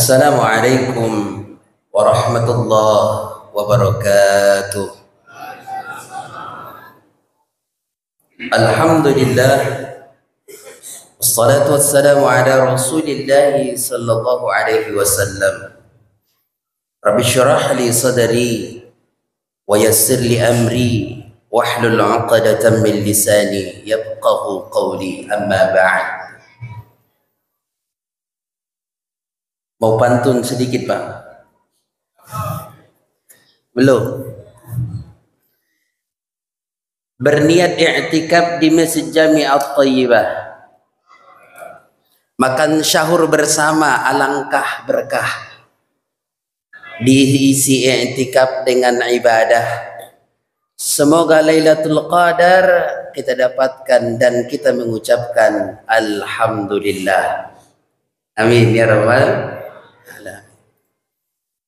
Assalamualaikum warahmatullahi wabarakatuh. Alhamdulillah, wassalatu wassalamu ala Rasulillah sallallahu alaihi wasallam. Rabbi syrah li sadri wa yassir li amri wahlul 'uqdatam min lisani yafqahu qawli, amma ba'd. Mau pantun sedikit, Pak? Belum? Berniat i'tikaf di Masjid Jami'at Thayyibah, makan syahur bersama, alangkah berkah. Diisi i'tikaf dengan ibadah. Semoga Lailatul Qadar kita dapatkan dan kita mengucapkan Alhamdulillah. Amin ya rabbal.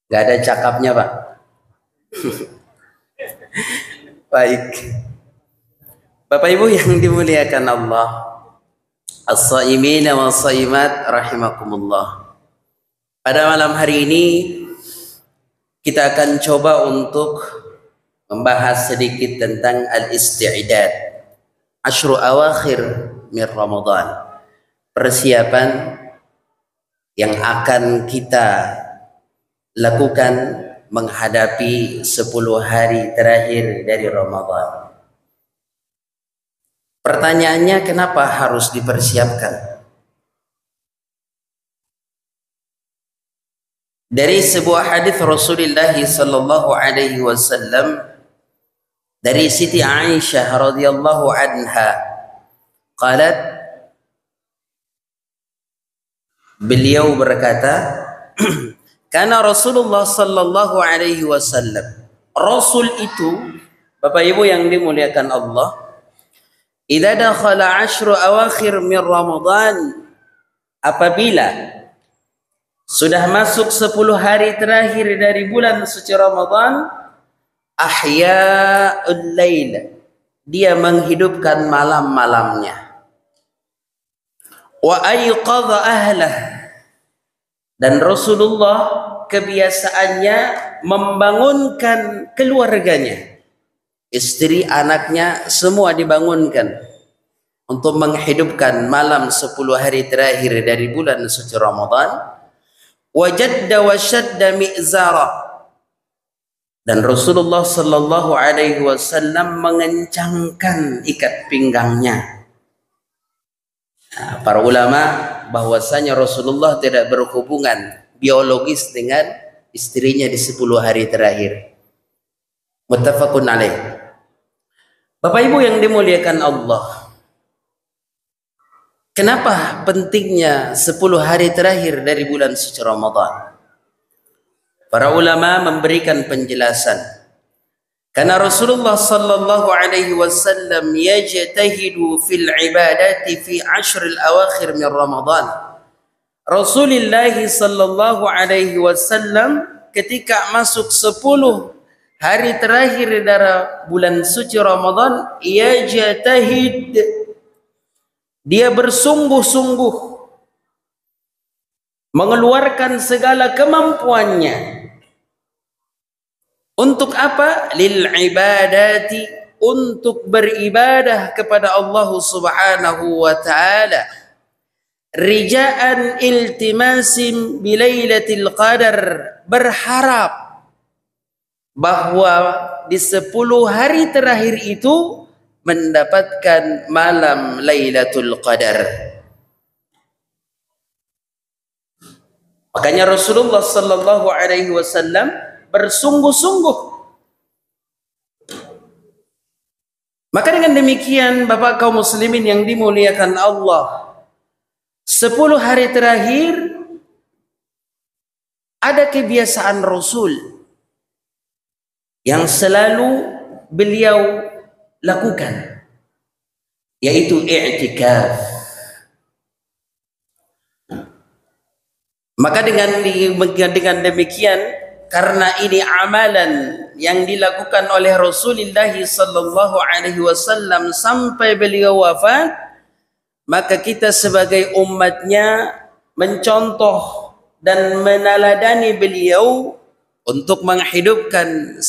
Gak ada cakapnya, Pak. Baik, Bapak Ibu yang dimuliakan Allah, as-saimina wa saimat rahimakumullah. Pada malam hari ini kita akan coba untuk membahas sedikit tentang al-isti'dad, asyru awakhir min Ramadan, persiapan yang akan kita lakukan menghadapi 10 hari terakhir dari Ramadan. Pertanyaannya, kenapa harus dipersiapkan? Dari sebuah hadis Rasulullah sallallahu alaihi wasallam dari Siti Aisyah radhiyallahu anha, qalat, beliau berkata, karena Rasulullah sallallahu alaihi wasallam, Rasul itu, Bapak Ibu yang dimuliakan Allah, idza dakhala asyru awakhir min Ramadan, apabila sudah masuk 10 hari terakhir dari bulan suci Ramadan, ahya'ul lail, dia menghidupkan malam-malamnya, wa ayqadha ahlah, dan Rasulullah kebiasaannya membangunkan keluarganya, istri, anaknya, semua dibangunkan untuk menghidupkan malam 10 hari terakhir dari bulan suci Ramadan. Wajadda wa shadda mi'zara, dan Rasulullah sallallahu alaihi wasallam mengencangkan ikat pinggangnya. Nah, para ulama bahwasanya Rasulullah tidak berhubungan biologis dengan istrinya di 10 hari terakhir. Muttafaqun alaih. Bapak Ibu yang dimuliakan Allah, kenapa pentingnya 10 hari terakhir dari bulan suci Ramadan? Para ulama memberikan penjelasan. Karena Rasulullah sallallahu alaihi wasallam yajtahidu fil ibadati fi ashril awakhir min Ramadan. Rasulullah sallallahu alaihi wasallam ketika masuk 10 hari terakhir dari bulan suci Ramadan, yajtahid, dia bersungguh-sungguh mengeluarkan segala kemampuannya. Untuk apa? Lil ibadati, untuk beribadah kepada Allah Subhanahu wa taala. Rija'an iltimasim bilailatil qadar, berharap bahwa di 10 hari terakhir itu mendapatkan malam Lailatul Qadar. Makanya Rasulullah sallallahu alaihi wasallam bersungguh-sungguh. Maka dengan demikian, Bapak kaum muslimin yang dimuliakan Allah, 10 hari terakhir ada kebiasaan Rasul yang selalu beliau lakukan, yaitu i'tikaf. Maka dengan demikian, karena ini amalan yang dilakukan oleh Rasulullah sallallahu alaihi wasallam sampai beliau wafat, maka kita sebagai umatnya mencontoh dan meneladani beliau untuk menghidupkan 10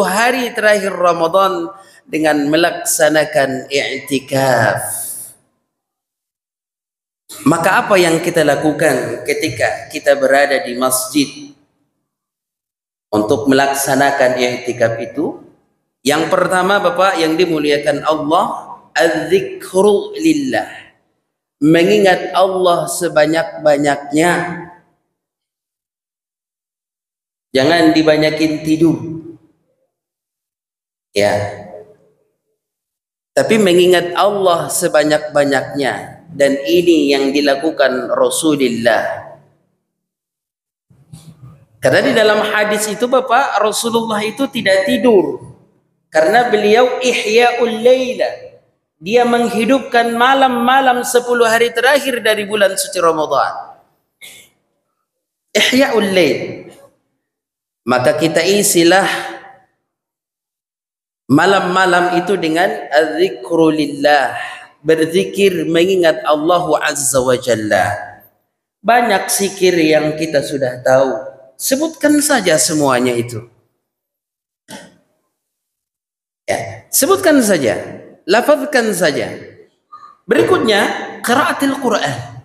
hari terakhir Ramadan dengan melaksanakan i'tikaf. Maka apa yang kita lakukan ketika kita berada di masjid untuk melaksanakan i'tikaf itu? Yang pertama Bapak yang dimuliakan Allah, az-zikru lillah. Mengingat Allah sebanyak-banyaknya. Jangan dibanyakin tidur. Ya. Tapi mengingat Allah sebanyak-banyaknya, dan ini yang dilakukan Rasulullah. Karena di dalam hadis itu Bapak, Rasulullah itu tidak tidur. Karena beliau ihya'ul laila. Dia menghidupkan malam-malam 10 hari terakhir dari bulan suci Ramadan. Ihya'ul lail. Maka kita isilah malam-malam itu dengan az-zikru lillah, berzikir mengingat Allah Azza wa Jalla. Banyak zikir yang kita sudah tahu, sebutkan saja semuanya itu. Ya, sebutkan saja, lafazkan saja. Berikutnya, qiraatul Quran.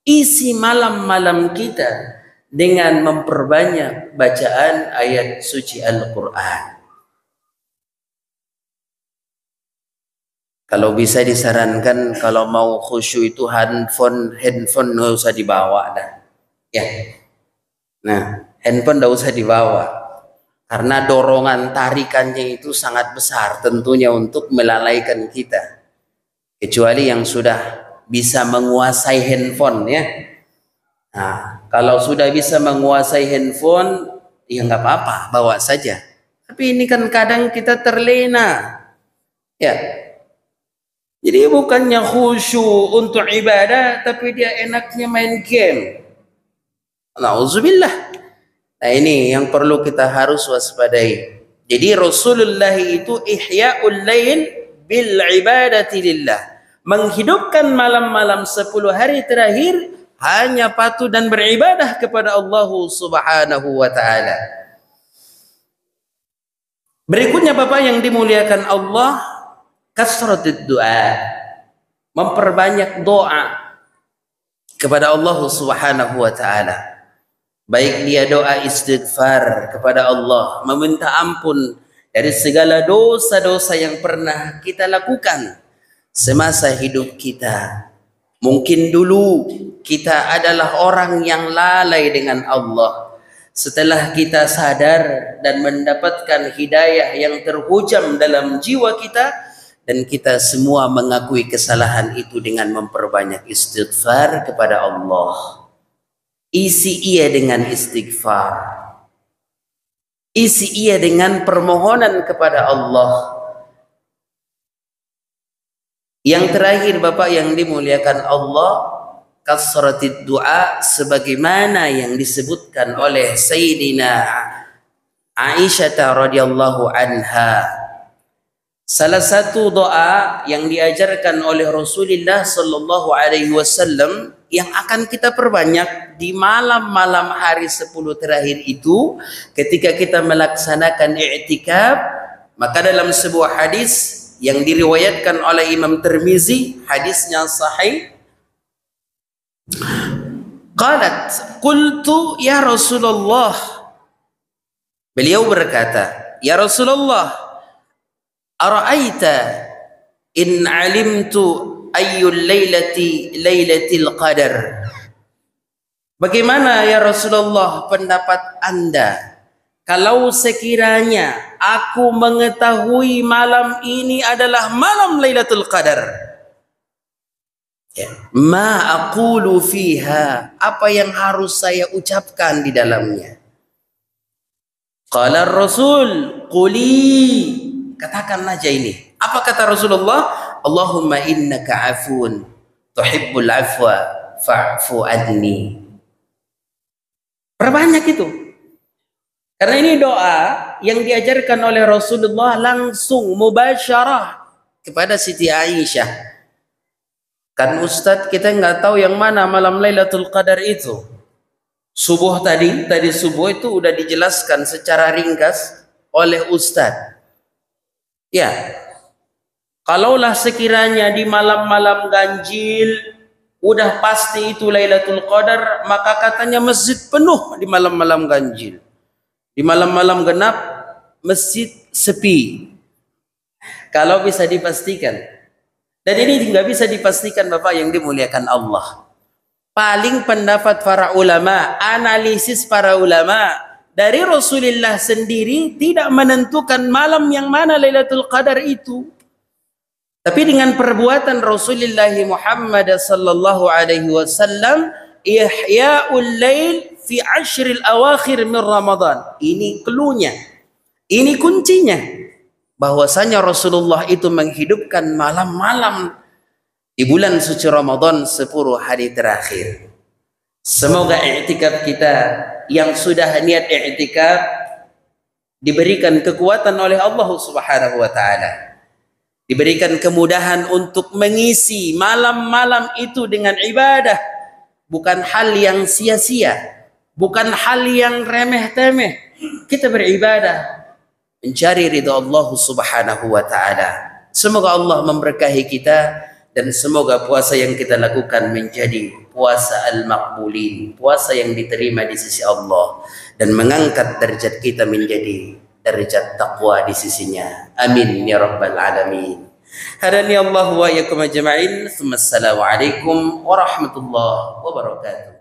Isi malam-malam kita dengan memperbanyak bacaan ayat suci Al-Quran. Kalau bisa disarankan, kalau mau khusyuk itu handphone nggak usah dibawa dah. Ya. Nah, handphone nggak usah dibawa. Karena dorongan tarikannya itu sangat besar tentunya untuk melalaikan kita. Kecuali yang sudah bisa menguasai handphone ya. Nah, kalau sudah bisa menguasai handphone, ya nggak apa-apa, bawa saja. Tapi ini kan kadang kita terlena. Ya. Jadi bukannya khusyuk untuk ibadah, tapi dia enaknya main game. Nauzubillah. Nah ini yang perlu kita harus waspadai. Jadi Rasulullah itu ihya'ul lail bil ibadati lillah. Menghidupkan malam-malam 10 hari terakhir hanya patuh dan beribadah kepada Allah Subhanahu wa ta'ala. Berikutnya Bapak yang dimuliakan Allah, kasratud doa. Memperbanyak doa kepada Allah Subhanahu wa ta'ala. Baik dia doa istighfar kepada Allah, meminta ampun dari segala dosa-dosa yang pernah kita lakukan semasa hidup kita. Mungkin dulu kita adalah orang yang lalai dengan Allah. Setelah kita sadar dan mendapatkan hidayah yang terhujam dalam jiwa kita, dan kita semua mengakui kesalahan itu dengan memperbanyak istighfar kepada Allah. Isi ia dengan istighfar. Isi ia dengan permohonan kepada Allah. Yang terakhir Bapak yang dimuliakan Allah, kasratid doa sebagaimana yang disebutkan oleh Sayyidina Aisyah radhiyallahu anha. Salah satu doa yang diajarkan oleh Rasulullah sallallahu alaihi wasallam yang akan kita perbanyak di malam-malam hari 10 terakhir itu ketika kita melaksanakan i'tikaf. Maka dalam sebuah hadis yang diriwayatkan oleh Imam Tirmizi, hadisnya sahih. Qalat, qultu ya Rasulullah. Beliau berkata, ya Rasulullah, ara'aita in alimtu ayyul lailatil qadar. Bagaimana ya Rasulullah pendapat Anda kalau sekiranya aku mengetahui malam ini adalah malam Lailatul Qadar? Ya. Ma aqulu fiha, apa yang harus saya ucapkan di dalamnya? Qala Rasul, quli, katakan aja ini. Apa kata Rasulullah? Allahumma innaka afun tuhibbul afwa fa'fu anni. Perbanyak itu. Karena ini doa yang diajarkan oleh Rasulullah langsung mubasyarah kepada Siti Aisyah. Kan Ustadz kita nggak tahu yang mana malam Lailatul Qadar itu. Subuh tadi subuh itu udah dijelaskan secara ringkas oleh Ustadz. Ya, kalaulah sekiranya di malam-malam ganjil udah pasti itu Lailatul Qadar, maka katanya masjid penuh di malam-malam ganjil. Di malam-malam genap masjid sepi. Kalau bisa dipastikan. Dan ini nggak bisa dipastikan Bapak yang dimuliakan Allah. Paling pendapat para ulama, analisis para ulama dari Rasulullah sendiri tidak menentukan malam yang mana Lailatul Qadar itu. Tapi dengan perbuatan Rasulullah Muhammad sallallahu alaihi wasallam, ihya'ul lail fi ashril awakhir min Ramadan. Ini cluenya. Ini kuncinya. Bahwasanya Rasulullah itu menghidupkan malam-malam di bulan suci Ramadan 10 hari terakhir. Semoga i'tikaf kita yang sudah niat i'tikaf diberikan kekuatan oleh Allah Subhanahu wa taala. Diberikan kemudahan untuk mengisi malam-malam itu dengan ibadah. Bukan hal yang sia-sia, bukan hal yang remeh-temeh. Kita beribadah mencari ridha Allah Subhanahu wa taala. Semoga Allah memberkahi kita. Dan semoga puasa yang kita lakukan menjadi puasa al-maqbulin, puasa yang diterima di sisi Allah dan mengangkat derajat kita menjadi derajat taqwa di sisinya. Amin ya rabbal alamin. Hadani Allah wa iyyakum ajma'in. Assalamualaikum warahmatullahi wabarakatuh.